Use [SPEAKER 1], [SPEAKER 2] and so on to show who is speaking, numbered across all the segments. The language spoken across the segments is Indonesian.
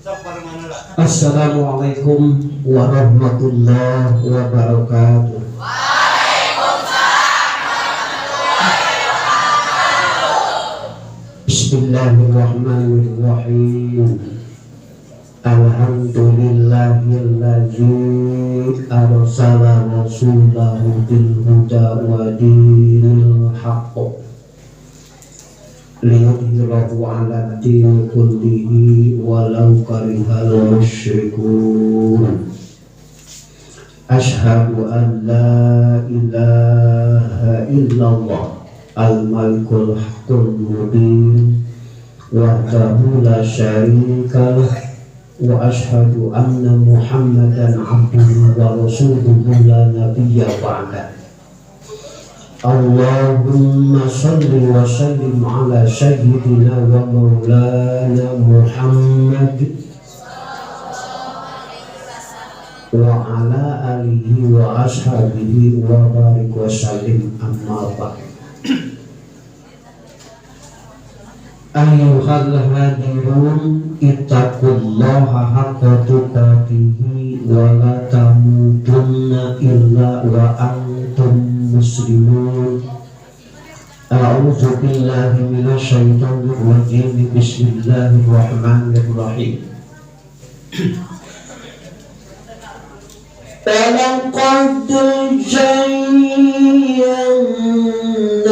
[SPEAKER 1] Assalamualaikum warahmatullahi wabarakatuh. Bismillahirrahmanirrahim. Alhamdulillahilladzi arsala rasulahu bil huda wa dinil haqq liyudhhirahu 'ala ad-dini kullihi walau karihal musyrikun. Asyhadu an la ilaha illallah al-malikul haqqul mubin wahdahu la syarika lah wa asyhadu anna muhammadan abduhu wa rasuluhu la nabiyya ba'da. Allahumma salli wa sallim ala sayyidina wa maulana Muhammad wa ala alihi wa ashabihi wa barik wa sallim, amma ba'd. Ayyuhal hadirun ittaqullaha haqqa tuqatih wa la tamutunna illa wa antum muslimun. A'udzu billahi minasy syaithanir rajim. Bismillahirrahmanirrahim. Laqad zayyana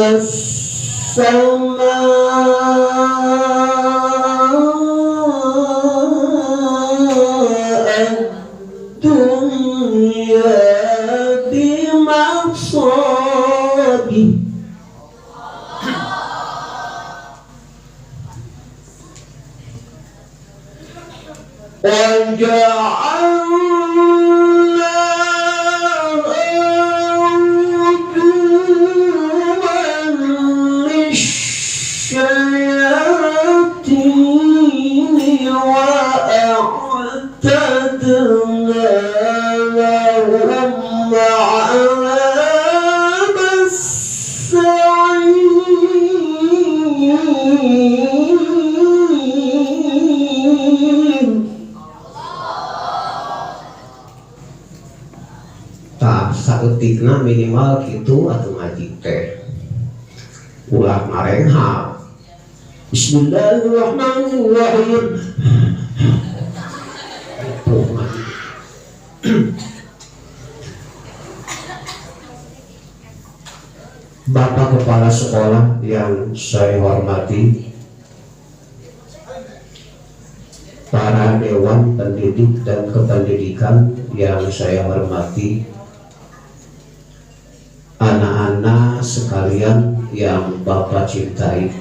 [SPEAKER 1] as-samaa'a ad-dunya bimasabih wa ja'alna rujuman lisyayatini wa a'tadna lahum عذاب السعير. Tak saeutikna minimal gitu atau ngaji teh ulah marengha. Bismillahirrahmanirrahim. Bapak Kepala Sekolah yang saya hormati, para Dewan Pendidik dan Kependidikan yang saya hormati, anak-anak sekalian yang Bapak cintai,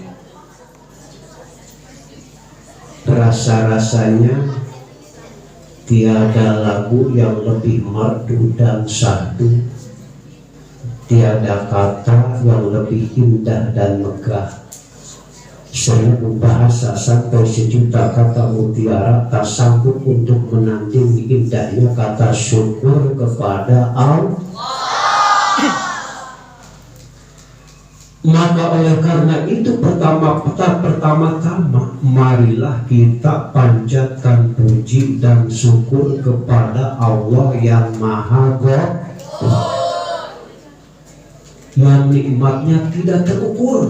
[SPEAKER 1] rasa-rasanya tiada lagu yang lebih merdu dan syahdu, tiada kata yang lebih indah dan megah. Seribu bahasa sampai sejuta kata mutiara tak sanggup untuk menandingi indahnya kata syukur kepada Allah. Maka oleh karena itu pertama-tama marilah kita panjatkan puji dan syukur kepada Allah yang Maha Kuasa, yang nikmatnya tidak terukur.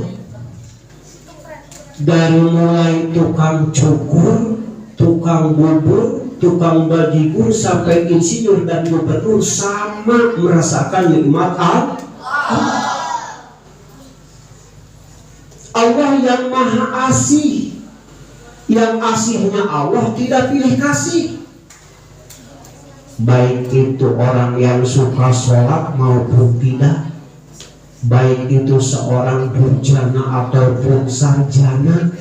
[SPEAKER 1] Dari mulai tukang cukur, tukang bubur, tukang bajigur sampai insinyur dan gubernur sama merasakan nikmat Allah. Allah yang Maha Asih, yang asihnya Allah tidak pilih kasih. Baik itu orang yang suka sholat maupun tidak, baik itu seorang durjana ataupun sarjana,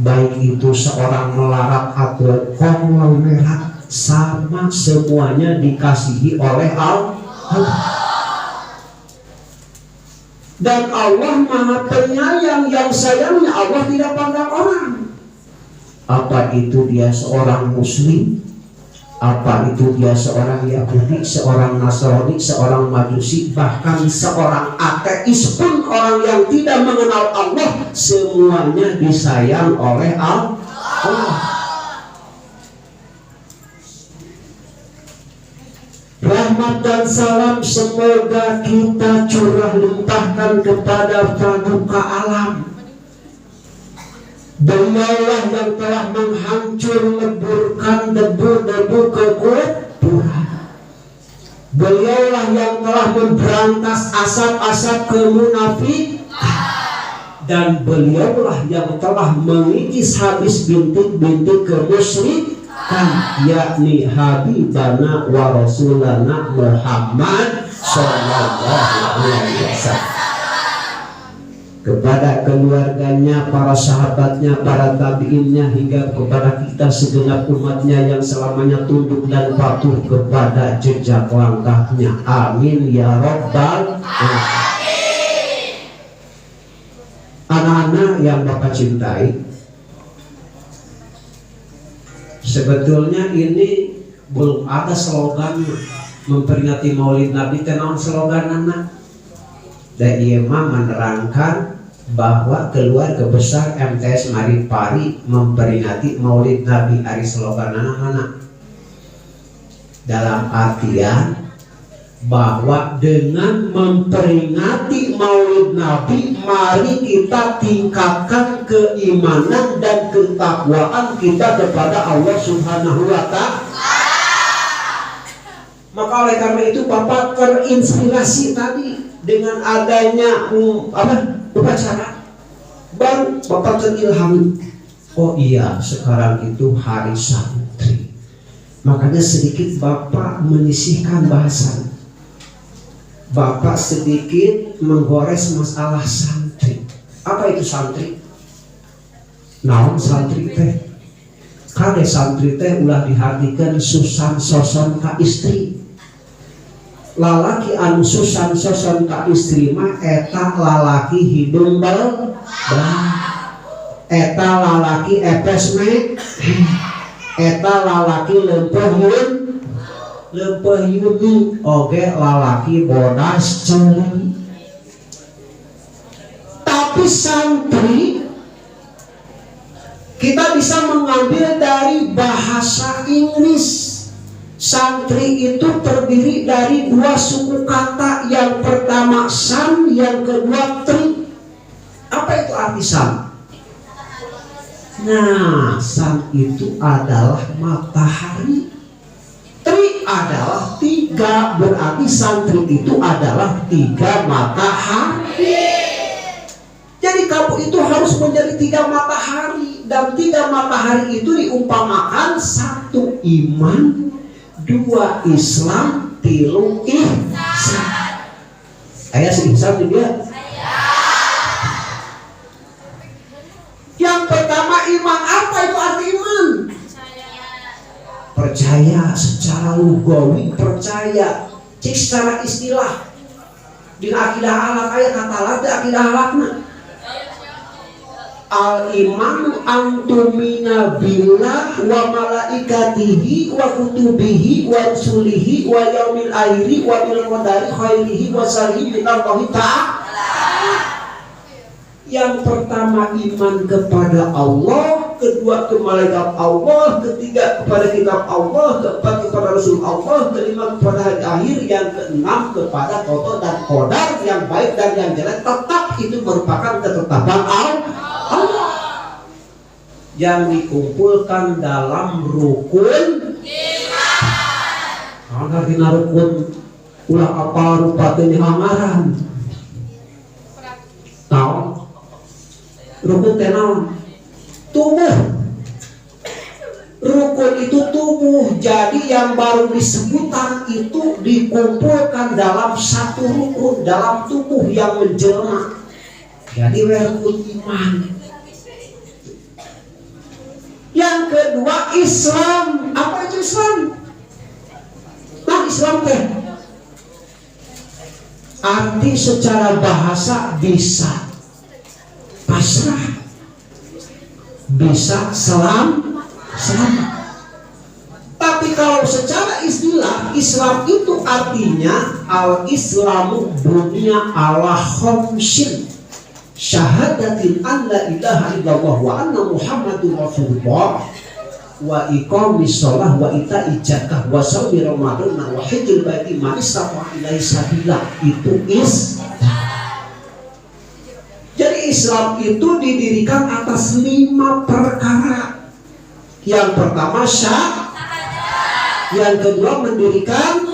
[SPEAKER 1] baik itu seorang melarat atau konglomerat, sama semuanya dikasihi oleh Allah. Dan Allah Maha Penyayang, yang sayangnya Allah tidak pandang orang. Apa itu dia seorang Muslim, apa itu dia seorang Yahudi, seorang Nasrani, seorang Majusi, bahkan seorang ateis pun, orang yang tidak mengenal Allah, semuanya disayang oleh Allah. rahmat dan salam semoga kita curah limpahkan kepada Pramuka alam. Beliaulah yang telah menghancur leburkan debu-debu kekufuran. Beliaulah yang telah memberantas asap-asap kemunafikan. Dan beliaulah yang telah mengikis habis bintik-bintik kemusyrikan, yakni Habibana wa Rasulana Muhammad sallallahu alaihi wasallam. Kepada keluarganya, para sahabatnya, para tabiinnya, hingga kepada kita segenap umatnya yang selamanya tunduk dan patuh kepada jejak langkahnya. Amin ya rabbal alamin. Anak-anak yang Bapak cintai, sebetulnya ini belum ada slogan memperingati Maulid Nabi. Tenang slogan anak. Dan ia menerangkan bahwa keluarga besar MTS Maripari memperingati Maulid Nabi. Ari slogan anak-anak dalam artian bahwa dengan memperingati Maulid Nabi, mari kita tingkatkan keimanan dan ketakwaan kita kepada Allah Subhanahu wa Ta'ala. Maka oleh karena itu Bapak terinspirasi tadi dengan adanya upacara, baru Bapak terilham. Oh iya, sekarang itu hari santri. Makanya sedikit Bapak menyisihkan bahasan. Bapak sedikit menggores masalah santri. Apa itu santri? Naon santri teh? Kade santri teh ulah dihardikan susan soson ka istri. Lalaki anu susan soson ka istri mah eta lalaki hidung bal. Eta lalaki epes me. Eta lalaki lempeh yun. Lempeh yuni oge lalaki bodas celi. Tapi santri kita bisa mengambil dari bahasa Inggris. Santri itu terdiri dari dua suku kata. Yang pertama san, yang kedua tri. Apa itu arti san? Nah, san itu adalah matahari. Tri adalah tiga, berarti santri itu adalah tiga matahari. Jadi kamu itu harus menjadi tiga matahari. Dan tiga matahari itu diumpamakan satu iman, dua Islam, tilu ihsan. Ayah si ihsan dia. Yang pertama iman. Apa itu arti iman? Percaya secara lugawi, percaya cik secara istilah. Di akidah halak aya kata halak, di akidah halakna al iman antumina billah wa malaikatihi wa kutubihi wa rusulihi wa yaumil akhiri wa bil qadari khairihi wa syarrihi min Allah ta'ala. Yang pertama iman kepada Allah, kedua ke malaikat Allah, ketiga kepada kitab Allah, keempat kepada Rasul Allah, kelima kepada hari akhir, yang keenam kepada qada dan qadar, yang baik dan yang jelek tetap itu merupakan ketetapan Allah yang dikumpulkan dalam rukun iman. Ada dina rukun ulah apa rupa teu nyamangaran. Tahu? Rukun tenang tubuh. Rukun itu tubuh. Jadi yang baru disebutan itu dikumpulkan dalam satu rukun, dalam tubuh yang menjelma. Jadi rukun iman. Yang kedua Islam. Apa itu Islam? Nah, Islam teh arti secara bahasa bisa pasrah, bisa selamat. Tapi kalau secara istilah Islam itu artinya al-Islamu dunia ala khamsin syahadatin an la ilaha illallah wa anna muhammadun rasulullah wa iqamis shalah wa ita'iz zakah wa shaumi ramadan wa hajjul baiti man istata'a ilaihi sabila. Itu Jadi Islam itu didirikan atas 5 perkara. Yang pertama syahadat, yang kedua mendirikan,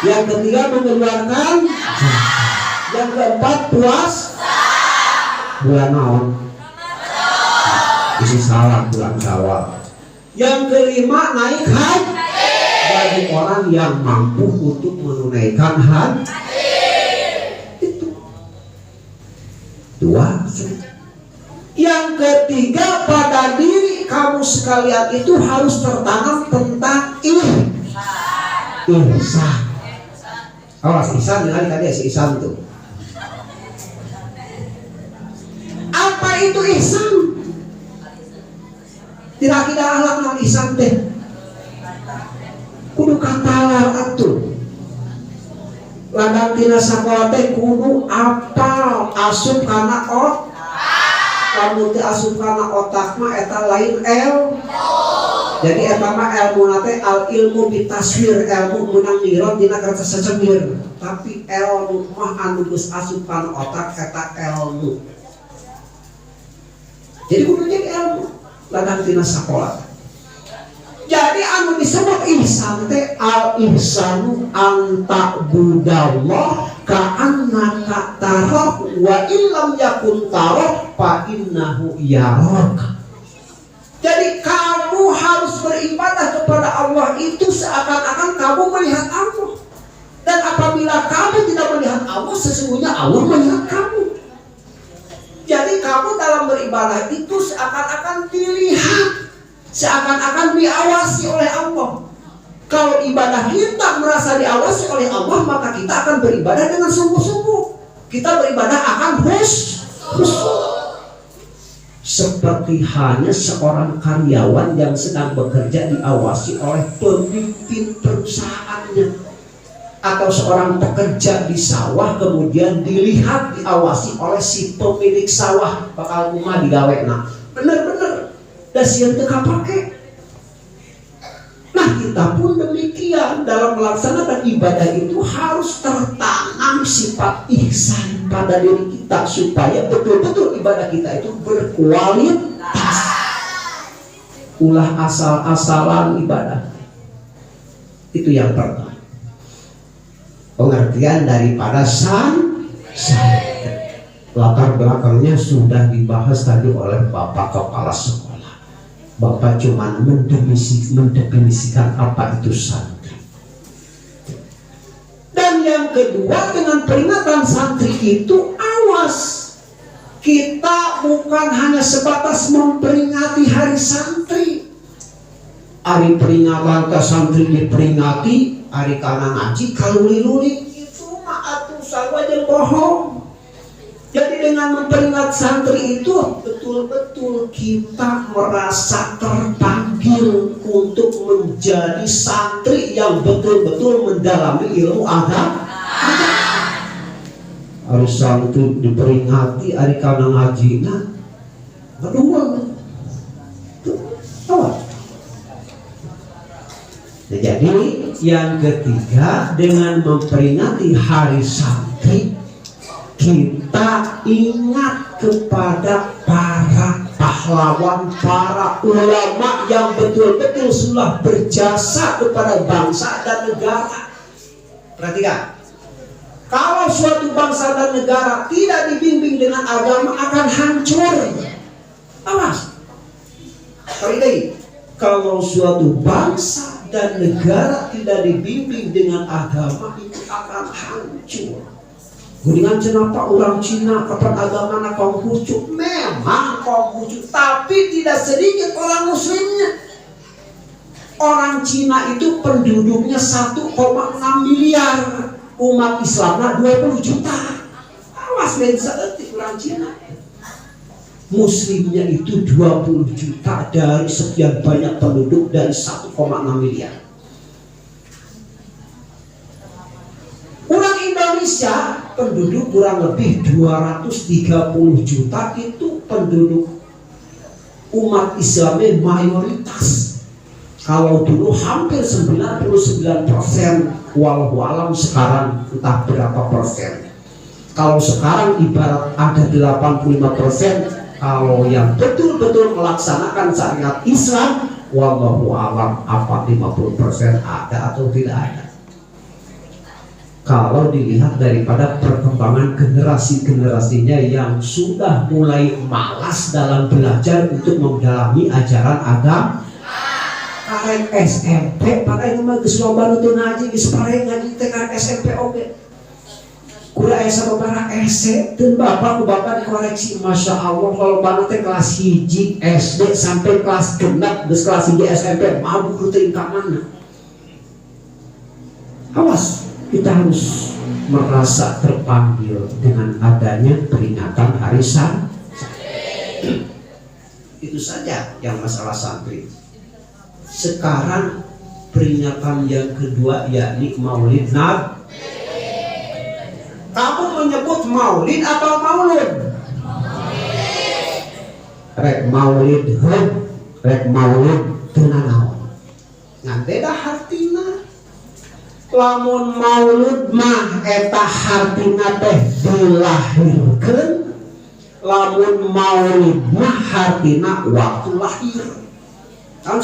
[SPEAKER 1] yang ketiga mengeluarkan, yang keempat puasa bulan naon, isi salah bulan Syawal. Yang kelima naik haji bagi orang yang mampu untuk menunaikan haji. Itu 2. Yang ketiga, pada diri kamu sekalian itu harus tertanam tentang ihsan. Awas, ihsan dengan tadi si ihsan itu. Apa itu ihsan? Kira-kira alat non ihsan teh kudu katalar atuh. Ladang tina sakola teh kudu apal asup kana otak. Kamu teh asup kana otak mah eta lain Jadi eta mah ilmu nate al ilmu bitaswir, ilmu menang mirot dina kertas secemir. Tapi ilmu mah anu geus asup kana otak eta ilmu. Jadi kudu jadi ilmu ladang tina sakola. Jadi anu disebut ihsan teh al ihsanu anta budallah ka'annaka tarah wa illam yakun tarah fa innahu yarak. Jadi kamu harus beribadah kepada Allah itu seakan-akan kamu melihat Allah. Dan apabila kamu tidak melihat Allah, sesungguhnya Allah melihat kamu. Jadi kamu dalam beribadah itu seakan-akan dilihat, seakan-akan diawasi oleh Allah. Kalau ibadah kita merasa diawasi oleh Allah, maka kita akan beribadah dengan sungguh-sungguh. Kita beribadah akan khusyuk. Seperti hanya seorang karyawan yang sedang bekerja diawasi oleh pemimpin perusahaannya, atau seorang pekerja di sawah kemudian dilihat diawasi oleh si pemilik sawah bakal rumah digawena. Bener-bener dasieun teu kapake. Nah, kita pun demikian dalam melaksanakan ibadah itu harus tertanam sifat ihsan pada diri kita supaya betul-betul ibadah kita itu berkualitas. Ulah asal-asalan ibadah. Itu yang pertama. Pengertian daripada latar belakangnya sudah dibahas tadi oleh Bapak Kepala Sekolah. Bapak cuma mendefinisikan apa itu santri. Dan yang kedua, dengan peringatan santri itu awas, kita bukan hanya sebatas memperingati hari santri. Hari peringatan ke santri diperingati, hari kana ngaji kaluli-luli, itu mah atuh sawaja bohong. Jadi dengan memperingat santri itu betul-betul kita merasa terpanggil untuk menjadi santri yang betul-betul mendalami ilmu agama. Harus santri diperingati hari kana ngajina. Kedua, jadi yang ketiga, dengan memperingati hari santri, kita ingat kepada para pahlawan, para ulama yang betul-betul sudah berjasa kepada bangsa dan negara. Perhatikan, kalau suatu bangsa dan negara tidak dibimbing dengan agama akan hancur. Awas. Kalau suatu bangsa dan negara tidak dibimbing dengan agama, itu akan hancur. Dengan kenapa orang Cina kapan agama kaum khusyuk? Memang kaum khusyuk, tapi tidak sedikit orang muslimnya. Orang Cina itu penduduknya 1,6 miliar, umat Islamnya 20 juta. Awas lensa detik orang Cina. Muslimnya itu 20 juta dari sekian banyak penduduk dari 1,6 miliar. Orang Indonesia penduduk kurang lebih 230 juta, itu penduduk umat Islamnya mayoritas. Kalau dulu hampir 99%, walau alam sekarang entah berapa persen. Kalau sekarang ibarat ada 85%, kalau yang betul-betul melaksanakan syariat Islam, wallahu alam apa 50% ada atau tidak ada. Kalau dilihat daripada perkembangan generasi-generasinya yang sudah mulai malas dalam belajar untuk mendalami ajaran agama. Karek SMP, pakai nama gesloban itu ngaji, gespareng ngaji karek SMP oke. Kuda esa babara ese, dan bapak dikoreksi, masya Allah kalau banget kelas hiji SD sampai kelas genap, kelas hiji SMP, mau kudu tingkat mana? Awas, kita harus merasa terpanggil dengan adanya peringatan hari santri. Itu saja yang masalah santri. Sekarang peringatan yang kedua yakni Maulid Nabi. Kamu menyebut Maulid atau Maulud? Rek Maulid, rek Maulud tenanawan. Ngan beda hartina. Lamun Maulud mah eta hartina teh dilahirkeun. Lamun Maulid mah hartina waktu lahir. Kan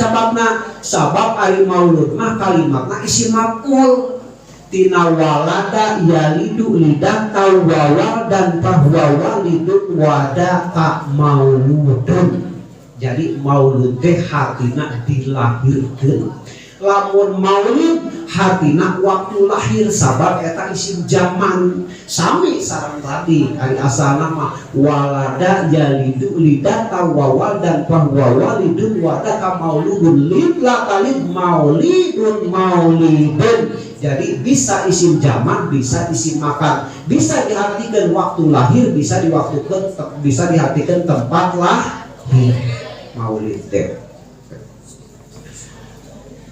[SPEAKER 1] sabab ari Maulud mah kalimatna isim maf'ul. Tina walada yalidu lidah tawawal dan bahwa lidut wada ka mauludun. Jadi maulud teh hartina dilahirkeun. Lamun maulid hartina waktu lahir, sabab eta isim zaman. Sami sareng tadi ari asalna mah walada yalidu lidah tawawal dan bahwa lidut wada ka mauludun. Lid la kalid maulidun maulidun. Jadi bisa isim zaman, bisa isim makan, bisa diartikan waktu lahir, bisa diartikan tempat lahir. Maulid.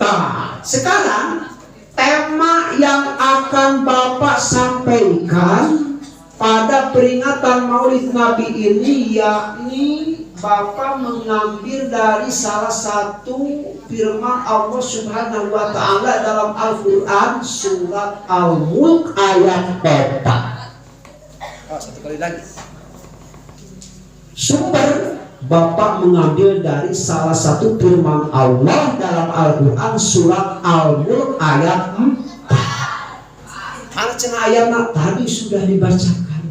[SPEAKER 1] Nah, sekarang tema yang akan Bapak sampaikan pada peringatan Maulid Nabi ini yakni Bapak mengambil dari salah satu firman Allah Subhanahu wa Ta'ala dalam Al-Quran, surat Al-Mulk ayat 4. Satu kali lagi. Sumber Bapak mengambil dari salah satu firman Allah dalam Al-Quran, surat Al-Mulk ayat 4. Karena cenah ayatnya tadi sudah dibacakan,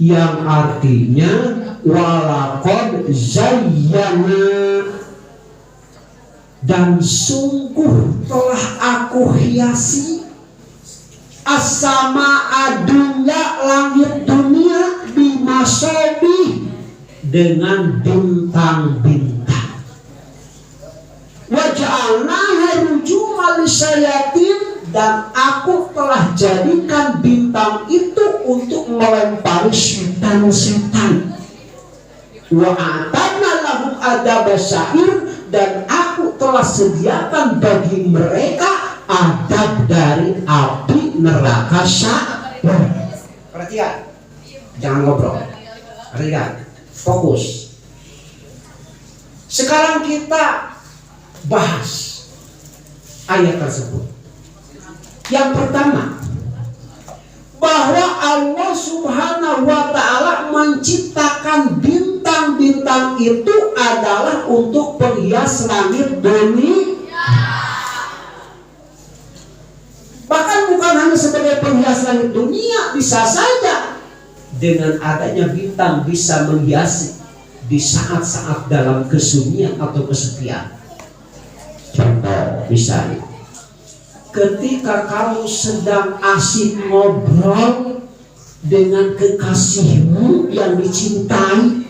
[SPEAKER 1] yang artinya walaqad zayyana, dan sungguh telah aku hiasi as-sama adunya, langit dunia, bimasobih, dengan bintang-bintang. Waja'alnaha rujuman lisyayatin, dan aku telah jadikan bintang itu untuk melempari setan-setan. Wa atana lahum adab syair, dan aku telah sediakan bagi mereka adab dari api neraka syair. Perhatian, jangan ngobrol, lihat, fokus. Sekarang kita bahas ayat tersebut. Yang pertama, bahwa Allah Subhanahu wa Ta'ala menciptakan bintang-bintang itu adalah untuk penghias langit dunia. Bahkan bukan hanya sebagai penghias langit dunia, bisa saja dengan adanya bintang bisa menghiasi di saat-saat dalam kesunyian atau kesepian. Contoh misalnya, ketika kamu sedang asik ngobrol dengan kekasihmu yang dicintai,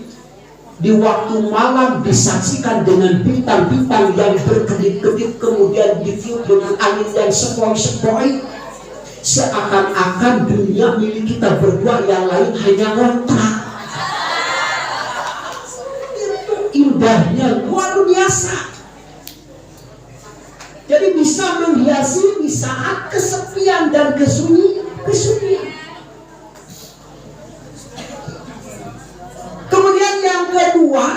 [SPEAKER 1] di waktu malam disaksikan dengan bintang-bintang yang berkedip-kedip, kemudian ditiup dengan angin yang sepoi-sepoi, seakan-akan dunia milik kita berdua, yang lain hanya ngontrak. Itu indahnya luar biasa. Jadi bisa menghiasi di saat kesepian dan kesunyian. Kemudian yang kedua,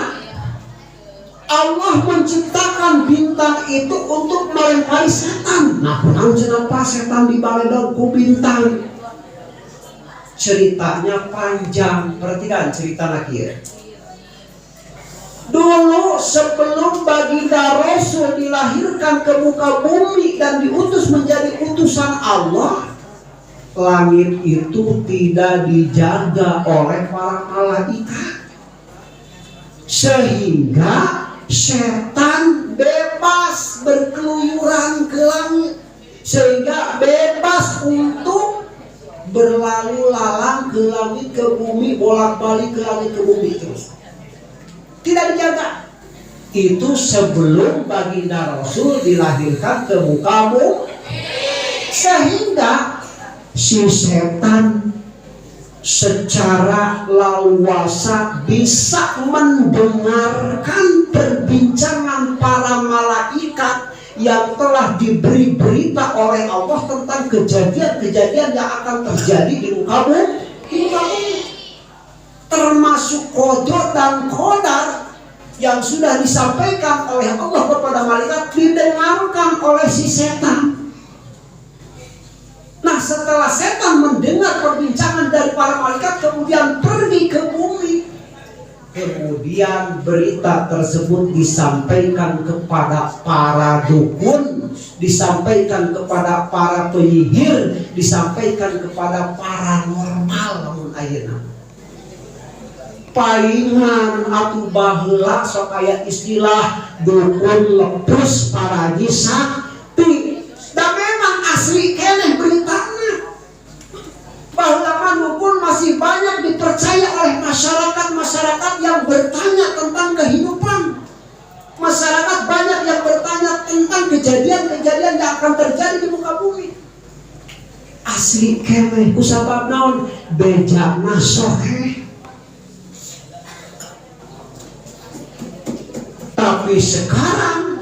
[SPEAKER 1] Allah menciptakan bintang itu untuk melempari setan. Nah, kurang kenapa setan dibaledor ku bintang? Ceritanya panjang. Perhatikan cerita lagi ya. Dulu sebelum baginda Rasul dilahirkan ke muka bumi dan diutus menjadi utusan Allah, langit itu tidak dijaga oleh para malaikat, sehingga setan bebas berkeluyuran ke langit, sehingga bebas untuk berlalu lalang ke langit ke bumi, bolak-balik ke langit ke bumi terus. Tidak dijaga. Itu sebelum baginda Rasul dilahirkan ke muka bumi, sehingga si setan secara leluasa bisa mendengarkan perbincangan para malaikat yang telah diberi berita oleh Allah tentang kejadian-kejadian yang akan terjadi di muka bumi. Termasuk qada dan qadar yang sudah disampaikan oleh Allah kepada malaikat didengarkan oleh si setan. Nah, setelah setan mendengar perbincangan dari para malaikat, kemudian pergi ke bumi. Kemudian berita tersebut disampaikan kepada para dukun, disampaikan kepada para penyihir, disampaikan kepada paranormal lamun ayeuna. Palingan atuh baheula sok aya istilah dukun lepus paraji sakti. Dan memang asli keneh beritanya. Bahwa dukun masih banyak dipercaya oleh masyarakat yang bertanya tentang kehidupan. Masyarakat banyak yang bertanya tentang kejadian-kejadian yang akan terjadi di muka bumi. Asli keneh kusabab naon bejana soheh. Tapi sekarang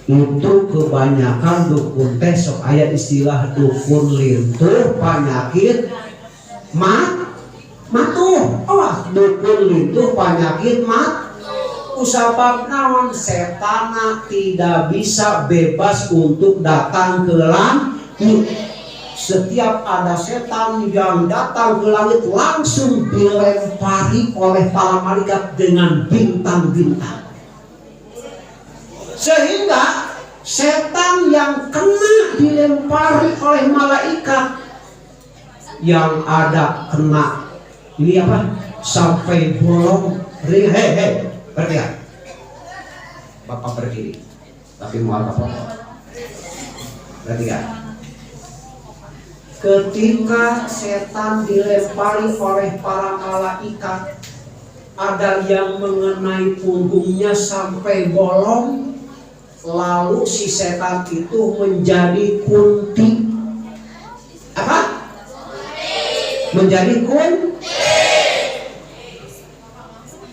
[SPEAKER 1] itu kebanyakan dukun teh sok aya istilah dukun lintuh penyakit matuh. Dukun lintuh penyakit usabab naon setana tidak bisa bebas untuk datang ke langit. Setiap ada setan yang datang ke langit langsung dilempari oleh para malaikat dengan bintang-bintang. Sehingga setan yang kena dilempari oleh malaikat, yang ada kena ini apa? Sampai bolong. Perhatikan. Bapak berdiri, tapi mau apa? Perhatikan. Ketika setan dilempari oleh para malaikat, ada yang mengenai punggungnya sampai bolong, lalu si setan itu menjadi kunti. Apa? Menjadi kunti.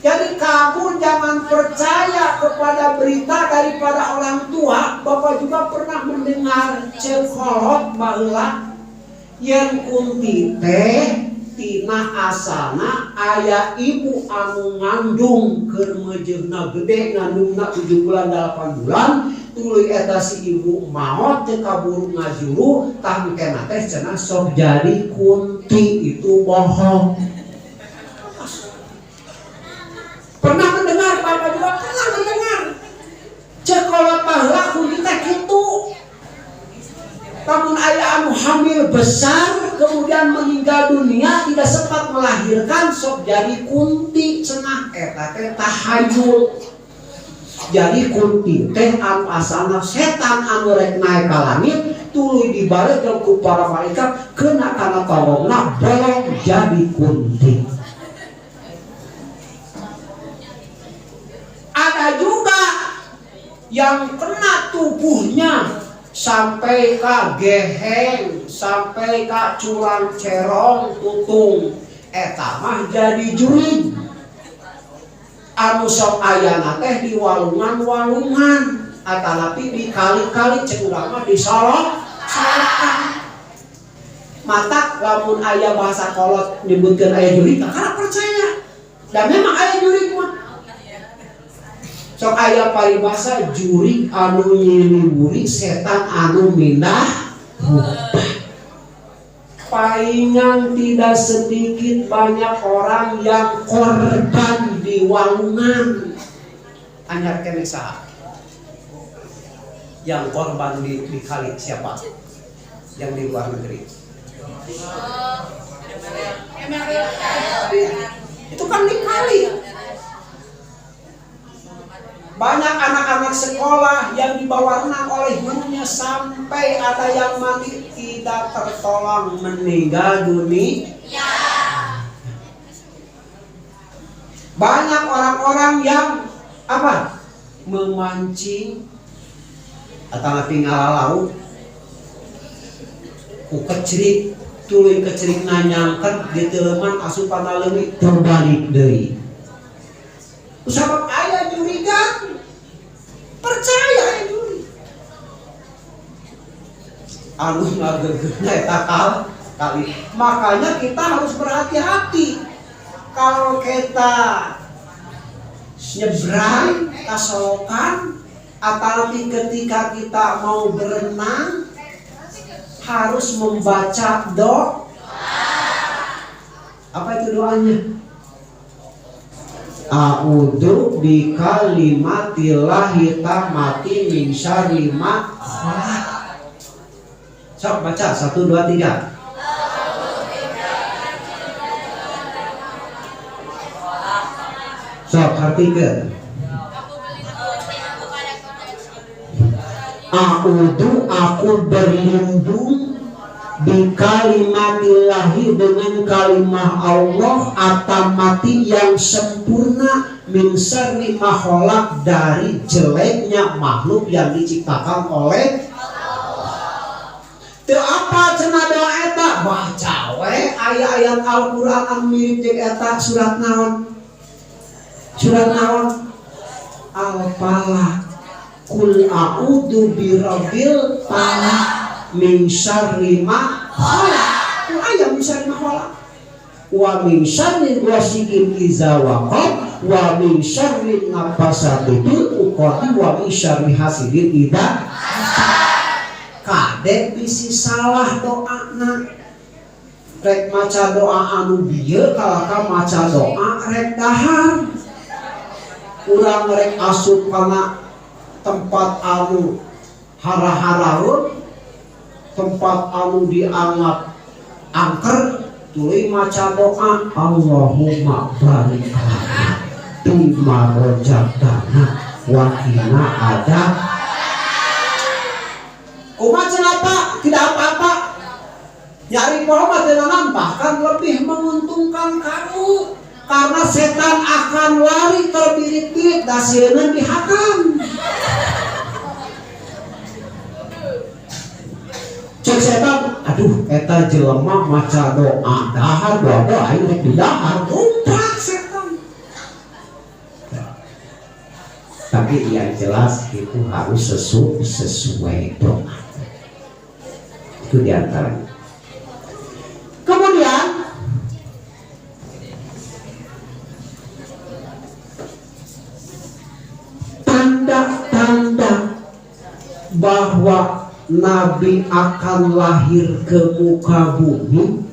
[SPEAKER 1] Jadi kamu jangan percaya kepada berita daripada orang tua. Bapak juga pernah mendengar cekolot baheula yang kunti teh tina asana aya ibu anu ngandung keur meujeuhna gede, ngandungna 7 bulan 8 bulan, tuluy eta si ibu maot teu kaburu ngajuru tah mungkin teh cenah sok jadi kunti. Itu bohong. Pernah mendengar? Bapak juga pernah mendengar cekolot baheula kunti teh kitu. Namun ayah anu hamil besar kemudian meninggal dunia tidak sempat melahirkan sok jadi kunti cenah eta teh tahayul. Jadi kunti teh anu asalna setan anu rek naik ka langit tuluy dibarekeun ku para malaikat kena kana tawongna bolong jadi kunti. Ada juga yang kena tubuhnya sampai ka geheng, sampai ka curang cerong tutung, eta mah jadi jurig. Anu sok ayana teh di walungan-walungan, atanapi di kali-kali cek urang mah di solok-solokan. Matak lamun aya bahasa kolot nyebutkeun aya jurig, karena percaya. Dan memang aya jurig mah. Sok aya paribasa jurig anu nyiliwuri setan anu mindah rupa. Palingan tidak sedikit banyak orang yang korban di walungan. Anyar kene saha? Yang korban di kali siapa? Yang di luar negeri. Itu kan di kali. Banyak anak-anak sekolah yang dibawa renang oleh gurunya sampai ada yang mati tidak tertolong meninggal dunia. Banyak orang-orang yang apa? Memancing atau tinggal laut. Ku kecerik, tuluy kecerik nanyangkan di teleman asupan leumi terbalik deui. Sabab aya jurigan percaya itu anu ngageugna eta kali. Makanya kita harus berhati-hati kalau kita nyebrang ka solokan atau ketika kita mau berenang harus membaca doa. Apa itu doanya? A'udzu bi kalimatillahi tammati min syarri ma khalaq. Sok baca 1 2 3. Sok artikel. A'udzu aku berlindung bi kalimatillahi dengan kalimah Allah atamati yang sempurna min syarri ma khalaq dari jeleknya makhluk yang diciptakan oleh Allah. Teu apa cenah doa eta? Baca we ayat-ayat Al-Qur'an anu mirip jeung eta. Surat naon? Surat naon? Al-Falaq. Qul a'udzu birabbil falaq min syarri ma khalaq. Ayat min syarri ma khalaq. Wa min syarri ghasiqin idza waqab wa min syarri nafasati fil 'uqad wa min syarri hasidin idza hasad. Kade bisi salah doana. Rek maca doa anu bieu kalaka maca doa rek dahar. Urang rek asup kana tempat anu hara-haraun, tempat anu dianggap angker, tuluy maca doa Allahumma barik lana bima rojaktana wa qina adzab. Kumaha cenapa? Tidak apa-apa. Nyari Muhammad dengan bahkan lebih menguntungkan kamu karena setan akan lari terbirit-birit dasieuna dihakam. Cek setan, aduh eta jelema maca doa dahar doa aing rek di dahar umpak setan. Tapi yang jelas itu harus sesuai doa. Itu diantaranya. Kemudian tanda-tanda bahwa Nabi akan lahir ke muka bumi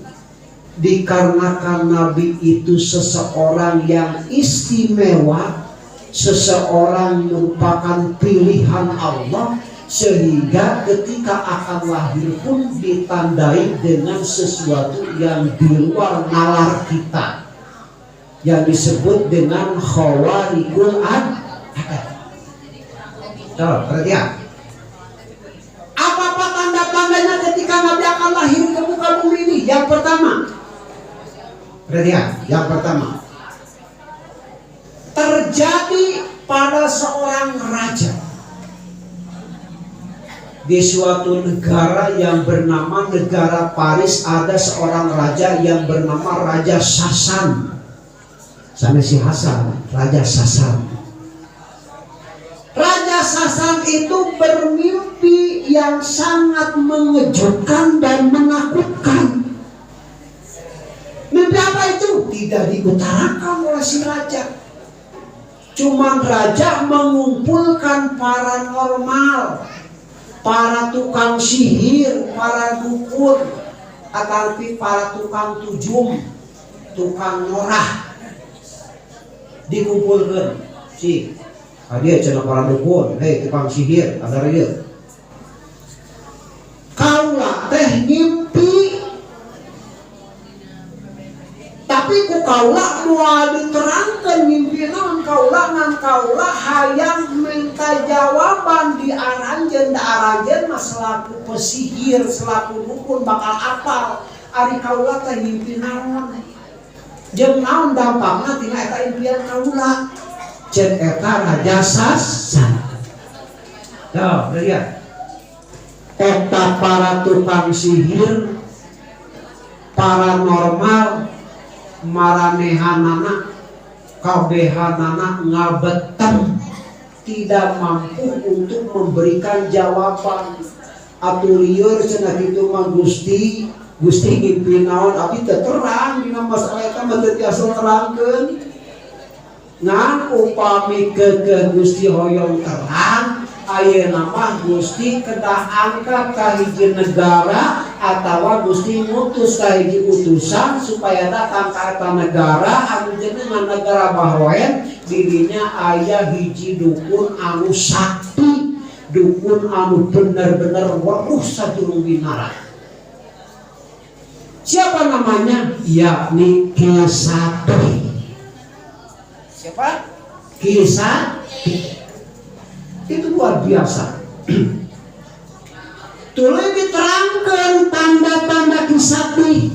[SPEAKER 1] dikarenakan Nabi itu seseorang yang istimewa, seseorang merupakan pilihan Allah, sehingga ketika akan lahir pun ditandai dengan sesuatu yang di luar nalar kita yang disebut dengan khawarikul adat. Perhatian. Apa tanda-tandanya ketika Nabi akan lahir ke muka bumi ini? Yang pertama, perhatian, yang pertama, terjadi pada seorang raja di suatu negara yang bernama negara Paris. Ada seorang raja yang bernama Raja Sasan. Sama si Hasan, Raja Sasan. Raja Sasan itu bermimpi yang sangat mengejutkan dan menakutkan. Mimpi apa itu? Tidak diutarakan oleh si raja. Cuman raja mengumpulkan paranormal, para tukang sihir, para dukun, tetapi para tukang tujum, tukang norah dikumpulkan. Si dia cenah para dukun, tukang sihir, ada dia. Kaula teh ngimpi, tapi ku kaula moal diterangkeun mimpi naon kaula ngan kaula hayang minta jawaban di aranjeun da aranjeun mah selaku pesihir selaku dukun bakal apal ari kaula teh mimpi naon jeung naon dampakna tina eta impian kaula ceuk eta raja Sasan. Tuh, lihat eta para tukang sihir paranormal maranehanana kabehanana ngabetem tidak mampu untuk memberikan jawaban. Atuh lieur cenah kitu mah Gusti ngimpi naon abdi teu terang dina masalah eta mah teu tiasa terangkeun. Ngan upami keukeuh Gusti hoyong terang ayeuna mah Gusti kedah angkat ka hiji negara atawa Gusti ngutus ka hiji utusan supaya datang ka eta negara anu jenengan negara Bahrain dirinya aya hiji dukun anu sakti, dukun anu bener-bener weruh sajurung binara. Siapa namanya? Yakni Ki Sati. Siapa? Ki Sati. Itu luar biasa. Tuluy diterangkan tanda-tanda Ki Sati,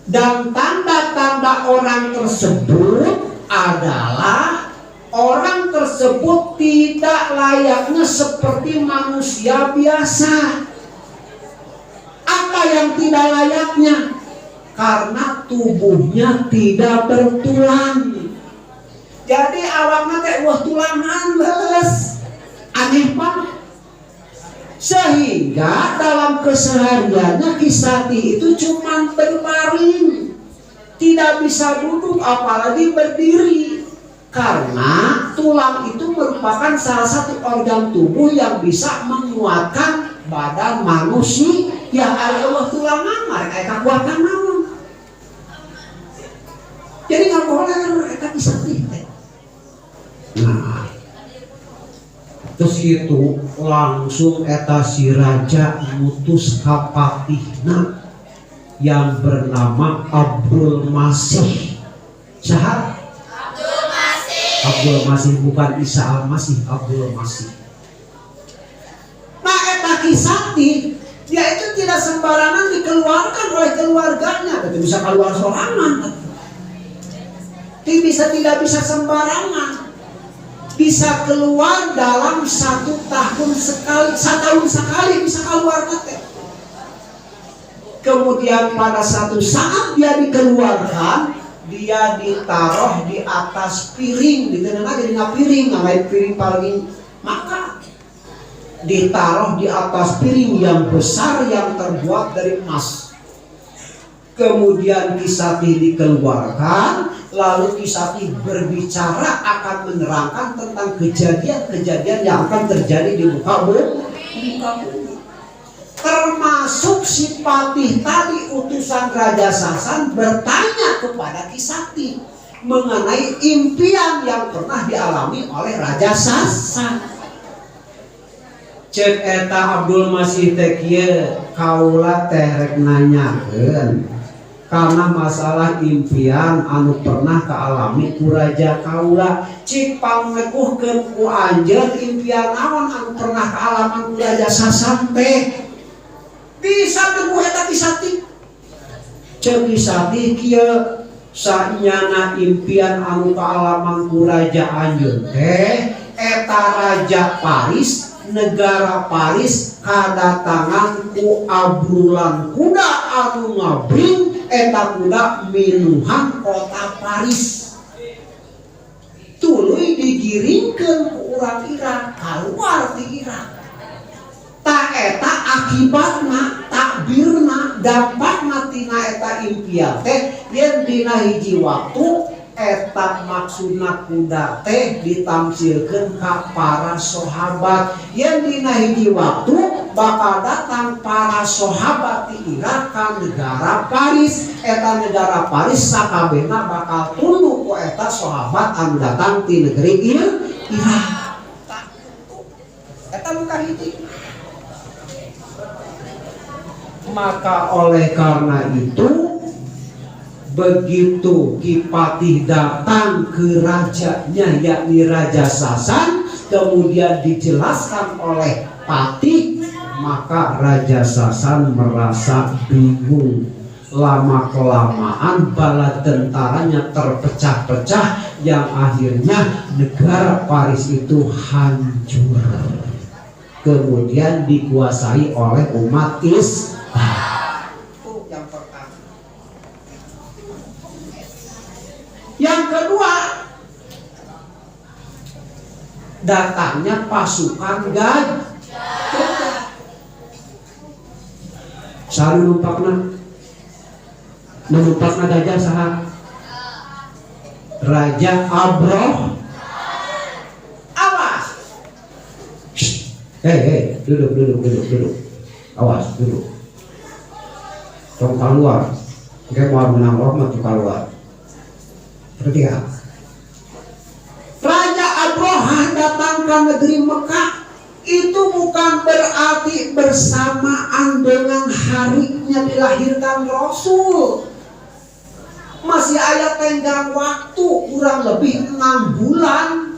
[SPEAKER 1] dan tanda-tanda orang tersebut adalah orang tersebut tidak layaknya seperti manusia biasa. Apa yang tidak layaknya? Karena tubuhnya tidak bertulang. Jadi awakna teh wah tulangan leus. Aneh banget. Sehingga dalam kesehariannya Ki Sati itu cuma berbaring, tidak bisa duduk apalagi berdiri, karena tulang itu merupakan salah satu organ tubuh yang bisa menguatkan badan manusia. Ya Allah tulangan mereka kekuatan naon. Jadi nggak boleh mereka Ki Sati. Nah, terus itu langsung eta si raja ngutus kapatihna yang bernama Abdul Masih. Saha? Abdul Masih. Abdul Masih, bukan Isa Al-Masih, Abdul Masih. Nah, eta Ki Sati dia itu tidak sembarangan dikeluarkan oleh keluarganya, tapi bisa keluar sorangan. Tidak bisa sembarangan. Bisa keluar dalam 1 tahun sekali, 1 tahun sekali bisa keluar nanti. Kemudian pada satu saat dia dikeluarkan, dia ditaruh di atas piring, ditenang aja di piring, namanya piring paling maka ditaruh di atas piring yang besar yang terbuat dari emas. Kemudian Ki Sati dikeluarkan, lalu Ki Sati berbicara akan menerangkan tentang kejadian-kejadian yang akan terjadi di muka bumi. Termasuk si Patih tadi utusan Raja Sasan bertanya kepada Ki Sati mengenai impian yang pernah dialami oleh Raja Sasan. Cek eta Abdul Masih teh kieu kaula teh rek nanyakeun karena masalah impian anu pernah kaalami ku raja kaula. Cik pangekuhkeun ku anjeun impian naon anu pernah kaalaman ku Raja Sasan teh. Bisa teu eta Ki Sati. Cek Ki Sati kieu sanyana impian anu kaalaman ku raja anjeun teh eta Raja Paris, negara Paris kadatangan ku abrulan kuda anu ngabring eta kuda minuhan kota Paris. Tuluy digiringkeun ku urang Irak kaluar ti Irak. Ta eta akibatna takbirna dampakna tina eta impian teh yen dina hiji waktu eta maksudna kuda teh ditamsilkeun ka para sahabat yang dina hiji waktu bakal datang para sahabat ti Irak ka negara Paris. Eta negara Paris sakabehna bakal tunduk ku eta sahabat anu datang ti negeri Irak. Eta bukan hiji. Maka oleh karena itu begitu Kipatih datang ke rajanya yakni Raja Sasan, kemudian dijelaskan oleh Patih, maka Raja Sasan merasa bingung. Lama-kelamaan bala tentaranya terpecah-pecah yang akhirnya negara Paris itu hancur. Kemudian dikuasai oleh umat Islam. Yang pertama. Yang kedua, datangnya pasukan gajah. Sari numpakna gajah saha? Raja Abroh. Awas. Hei, duduk. Awas, duduk. Tong keluar. Oke, mau menang roh mah keluar. Perhatikan. Raja Abrohah datang ke negeri Mekah itu bukan berarti bersamaan dengan harinya dilahirkan Rasul. Masih ada tenggang waktu kurang lebih 6 bulan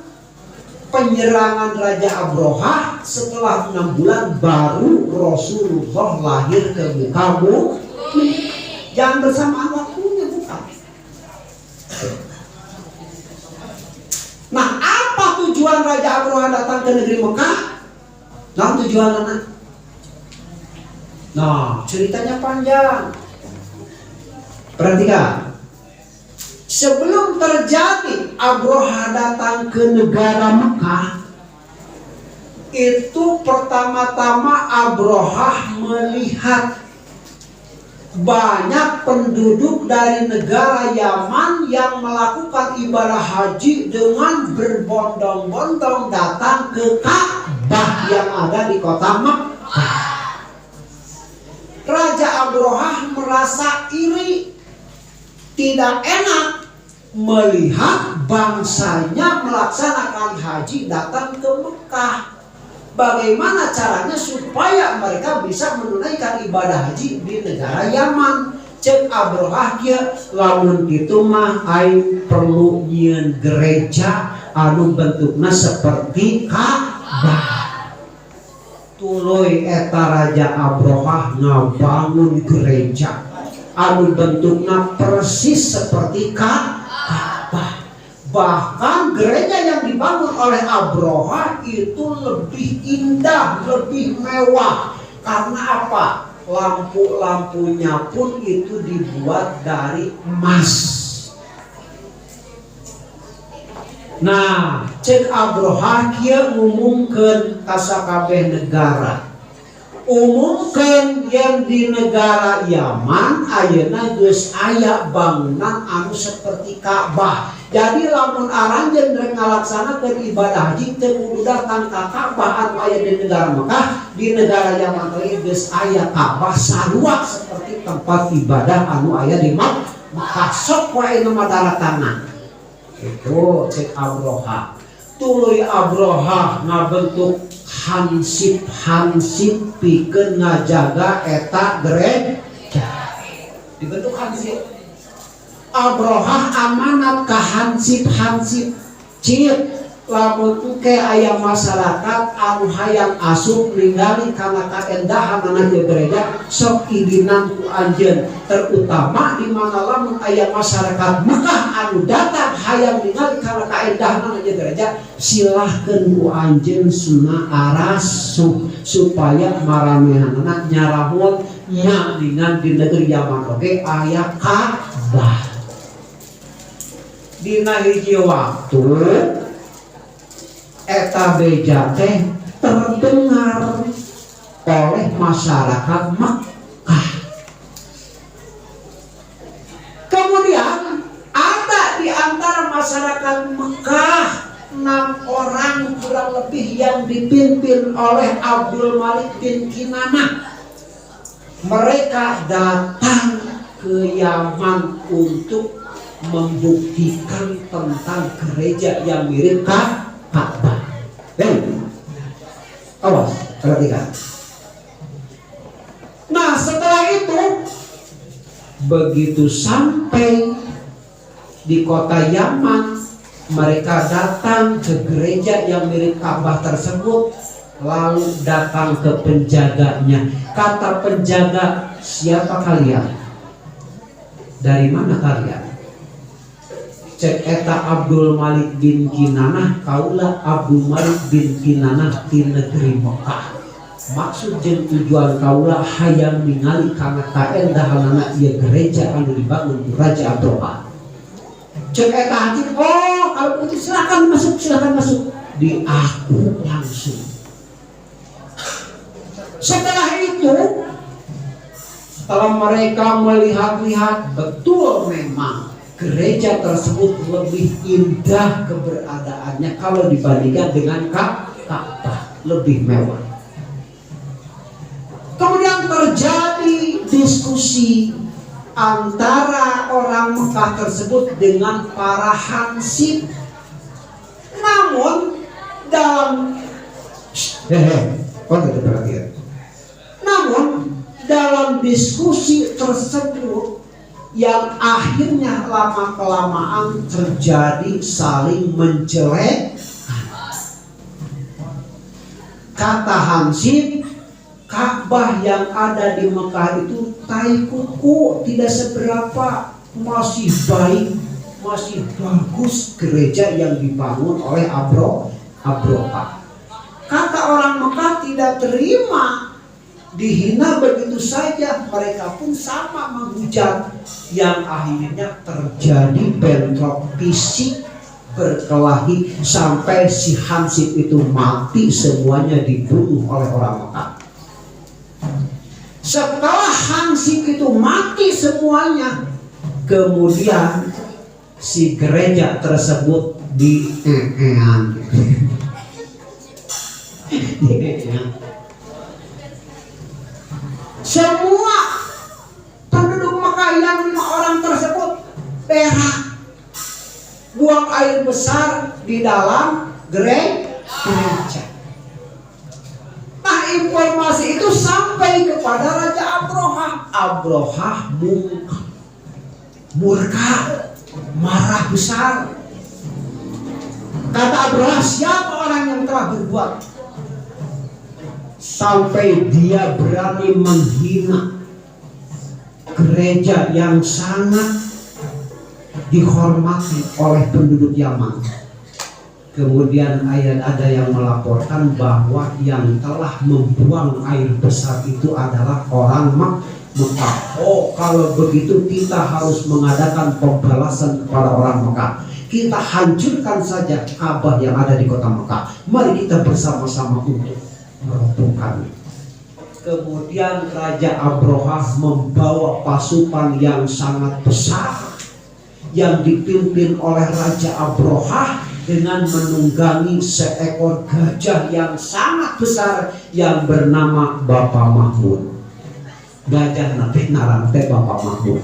[SPEAKER 1] penyerangan Raja Abrohah. Setelah 6 bulan baru Rasulullah lahir ke muka bumi. Jangan bersamaan waktunya, bukan. Nah, apa tujuan Raja Abrohah datang ke negeri Mekah? Nah, tujuannya. Nah, ceritanya panjang. Perhatikan. Sebelum terjadi Abrohah datang ke negara Mekah, itu pertama-tama Abrohah melihat banyak penduduk dari negara Yaman yang melakukan ibadah haji dengan berbondong-bondong datang ke Ka'bah yang ada di kota Mekah. Raja Abrohah merasa iri, tidak enak melihat bangsanya melaksanakan haji datang ke Mekah. Bagaimana caranya supaya mereka bisa menunaikan ibadah haji di negara Yaman? Cek Abrohah kia, lamun kitu mah aing perlu nyieun gereja anu bentukna seperti Ka'bah. Tuluy eta Raja Abrohah ngabangun gereja anu bentukna persis seperti Ka'bah. Bahkan gereja yang dibangun oleh Abrohah itu lebih indah, lebih mewah. Karena apa? Lampu-lampunya pun itu dibuat dari emas. Nah, cek Abrohah kieu ngumumkeun ka sakabeh negara. Umumkeun yang di negara Yaman ayeuna geus aya bangunan anu seperti Ka'bah. Jadi lamun aranjeun rek ngalaksanakeun ibadah haji teu kudu datang ka Ka'bah anu aya di negara Mekah, di negara Yaman teh geus aya Ka'bah sarua seperti tempat ibadah anu aya di Mekah. Sok wae nama daratana. Itu cek Abrohah. Tuluy Abrohah ngabentuk hansip pikeun ngajaga eta gereja. Dibentuk hansip. Abrohah amanat ka hansip cit lamun engke aya masyarakat anu hayang asup ningali kana kaendahan anak gereja sok idinan ku anjeun, terutama di mana lamun aya masyarakat Mekah anu datang hayang ningali kana kaendahan anak gereja, silahkeun ku anjeun sunah arasuh supaya maranehanna nyarahun nya dengan di negeri Yaman oge aya Ka'bah. Dina hiji waktu eta beja teh terdengar oleh masyarakat Mekah. Kemudian ada di antara kurang lebih yang dipimpin oleh Abdul Malik bin Kinanah. Mereka datang ke Yaman untuk membuktikan tentang gereja yang mirip Ka'bah. Awas, perhatikan. Nah, setelah itu begitu sampai di kota Yaman, mereka datang ke gereja yang mirip Ka'bah tersebut, lalu datang ke penjaganya. Kata penjaga, siapa kalian? Dari mana kalian? Cek eta Abdul Malik bin Kinanah, kaulah Abdul Malik bin Kinanah di negeri Mekah. Maksud jeung tujuan kaulah hayang ningali kana kaendahanana ieu gereja anu dibangun ku Raja Abroha. Cek eta hati, oh kalau begitu silakan masuk, silakan masuk. Di aku langsung. Setelah itu, setelah mereka melihat-lihat, betul memang gereja tersebut lebih indah keberadaannya kalau dibandingkan dengan Ka'bah, lebih mewah. Kemudian terjadi diskusi antara orang Mekah tersebut dengan para hansip. Namun dalam diskusi tersebut yang akhirnya lama-kelamaan terjadi saling menjelek. Kata hansip, Ka'bah yang ada di Mekah itu tai kuku, tidak seberapa, masih baik, masih bagus gereja yang dibangun oleh Abroha. Kata orang Mekah tidak terima, dihina begitu saja. Mereka pun sama menghujat, yang akhirnya terjadi bentrok fisik, berkelahi sampai si hansip itu mati, semuanya dibunuh oleh orang Mekah. Setelah hansip itu mati semuanya, kemudian si gereja tersebut semua penduduk Mekah yang 5 orang tersebut berak, buang air besar di dalam gereja. Nah, informasi itu sampai kepada Raja Abroha. Abroha murka, marah besar. Kata Abroha, siapa orang yang telah berbuat sampai dia berani menghina gereja yang sangat dihormati oleh penduduk Yaman. Kemudian ada yang melaporkan bahwa yang telah membuang air besar itu adalah orang Mekah. Oh, kalau begitu kita harus mengadakan pembalasan kepada orang Mekah. Kita hancurkan saja Ka'bah yang ada di kota Mekah. Mari kita bersama-sama untuk merobohkannya. Kemudian Raja Abroha membawa pasukan yang sangat besar yang dipimpin oleh Raja Abroha dengan menunggangi seekor gajah yang sangat besar yang bernama Bapak Mahmud. Gajah nanti narante Bapak Mahmud.